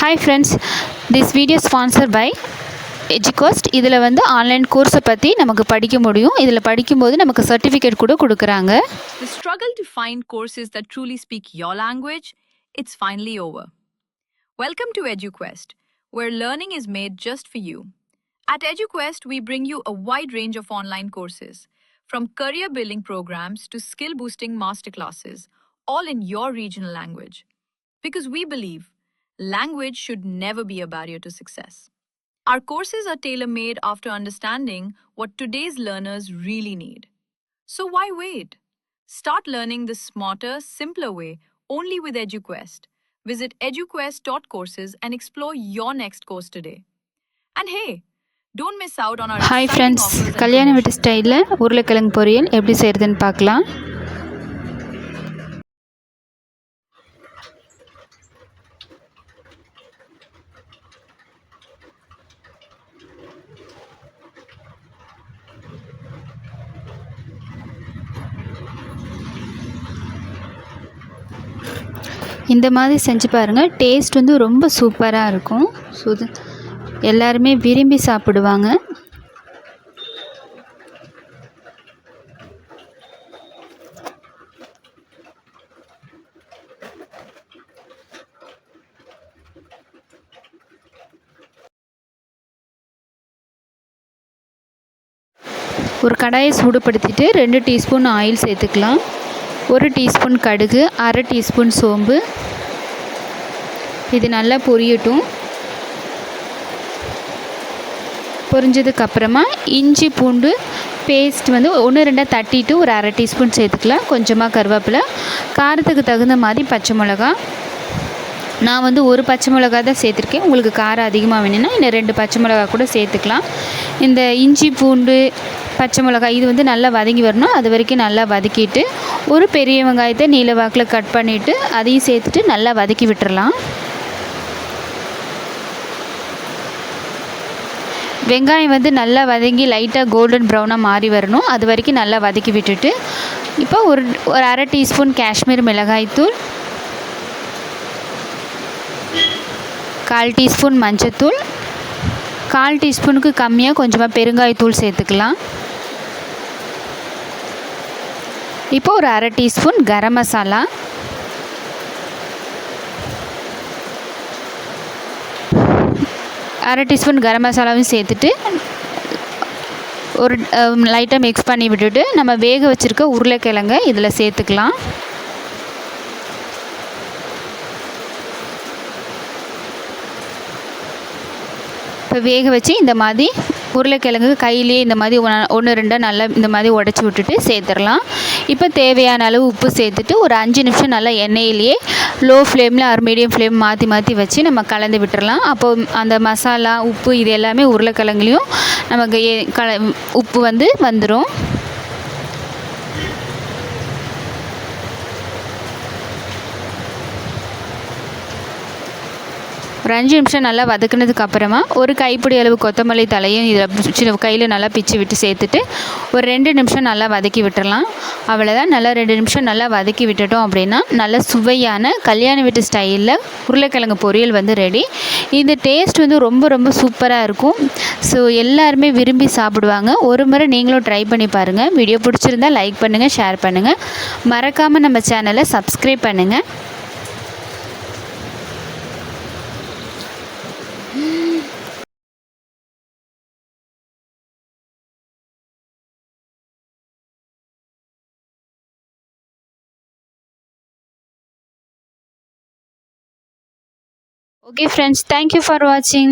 Hi friends, this video is sponsored by EduQuest. இதில் வந்து online கோர்ஸை பற்றி நமக்கு படிக்க முடியும். இதில் படிக்கும்போது நமக்கு சர்டிஃபிகேட் கூட கொடுக்குறாங்க. The struggle to find courses that truly speak your language, it's finally over. Welcome to EduQuest, where learning is made just for you. At EduQuest, we bring you a wide range of online courses, from career building programs to skill boosting masterclasses, all in your regional language. Because we believe language should never be a barrier to success. Our courses are tailor-made after understanding what today's learners really need. So why wait? Start learning the smarter, simpler way only with EduQuest. Visit eduquest.courses and explore your next course today. And hey, don't miss out on our Hi exciting friends, offers and கல்யாண வீட்டு promotions. ஸ்டைலில் உருளைக்கிழங்கு பொரியல் எப்படி செய்கிறதுன்னு பார்க்கலாம். இந்த மாதிரி செஞ்சு பாருங்கள், டேஸ்ட் வந்து ரொம்ப சூப்பராக இருக்கும். எல்லாருமே விரும்பி சாப்பிடுவாங்க. ஒரு கடாயை சூடுபடுத்திட்டு 2 டீஸ்பூன் ஆயில் சேர்த்துக்கலாம். 1 டீஸ்பூன் கடுகு, அரை டீஸ்பூன் சோம்பு. இது நல்லா பொரியட்டும். பொரிஞ்சதுக்கப்புறமா இஞ்சி பூண்டு பேஸ்ட் வந்து 1-2 தட்டிட்டு ஒரு அரை டீஸ்பூன் சேர்த்துக்கலாம். கொஞ்சமாக கருவேப்பிலை, காரத்துக்கு தகுந்த மாதிரி பச்சை மிளகா. நான் வந்து ஒரு பச்சை மிளகா தான் சேர்த்துருக்கேன். உங்களுக்கு காரம் அதிகமாக வேணும்னா இன்னும் 2 பச்சை மிளகா கூட சேர்த்துக்கலாம். இந்த இஞ்சி பூண்டு பச்சை மிளகாய் இது வந்து நல்லா வதங்கி வரணும். அது வரைக்கும் நல்லா வதக்கிட்டு ஒரு பெரிய வெங்காயத்தை நீல வாக்கில் கட் பண்ணிவிட்டு அதையும் சேர்த்துட்டு நல்லா வதக்கி விட்டுறலாம். வெங்காயம் வந்து நல்லா வதங்கி லைட்டாக கோல்டன் ப்ரௌனாக மாறி வரணும். அது வரைக்கும் நல்லா வதக்கி விட்டுட்டு இப்போ ஒரு அரை டீஸ்பூன் காஷ்மீர் மிளகாய்த்தூள், 1/4 டீஸ்பூன் மஞ்சத்தூள், 1/4 டீஸ்பூனுக்கு கம்மியாக கொஞ்சமாக பெருங்காயத்தூள் சேர்த்துக்கலாம். இப்போ ஒரு அரை டீஸ்பூன் கரம் மசாலா, அரை டீஸ்பூன் கரம் மசாலாவும் சேர்த்துட்டு ஒரு லைட்டாக மிக்ஸ் பண்ணி விட்டுட்டு நம்ம வேக வச்சுருக்க உருளைக்கிழங்கை இதில் சேர்த்துக்கலாம். இப்போ வேக வச்சு இந்த மாதிரி உருளைக்கிழங்கு கையிலே இந்த மாதிரி 1-2 நல்லா இந்த மாதிரி உடச்சி விட்டுட்டு சேர்த்துடலாம். இப்போ தேவையான அளவு உப்பு சேர்த்துட்டு ஒரு 5 நிமிஷம் நல்லா எண்ணெயிலேயே லோ ஃப்ளேமில் ஆர் மீடியம் ஃப்ளேம் மாற்றி வச்சு நம்ம கலந்து விட்டுறலாம். அப்போது அந்த மசாலா உப்பு இது எல்லாமே உருளைக்கிழங்குலையும் நமக்கு உப்பு வந்துடும். ஒரு 5 நிமிஷம் நல்லா வதக்குனதுக்கு அப்புறமா ஒரு கைப்பிடி அளவு கொத்தமல்லி தலையும் இதில் கையில் நல்லா பிச்சு விட்டு சேர்த்துட்டு ஒரு 2 நிமிஷம் நல்லா வதக்கி விட்டுறலாம். அவ்வளோதான். நல்லா 2 நிமிஷம் நல்லா வதக்கி விட்டுட்டோம் அப்படின்னா நல்ல சுவையான கல்யாண வீட்டு ஸ்டைலில் உருளைக்கிழங்கு பொரியல் வந்து ரெடி. இந்த டேஸ்ட் வந்து ரொம்ப ரொம்ப சூப்பராக இருக்கும். ஸோ எல்லாருமே விரும்பி சாப்பிடுவாங்க. ஒரு முறை நீங்களும் ட்ரை பண்ணி பாருங்கள். வீடியோ பிடிச்சிருந்தா லைக் பண்ணுங்கள், ஷேர் பண்ணுங்கள். மறக்காமல் நம்ம சேனலை சப்ஸ்கிரைப் பண்ணுங்கள். Okay friends, thank you for watching.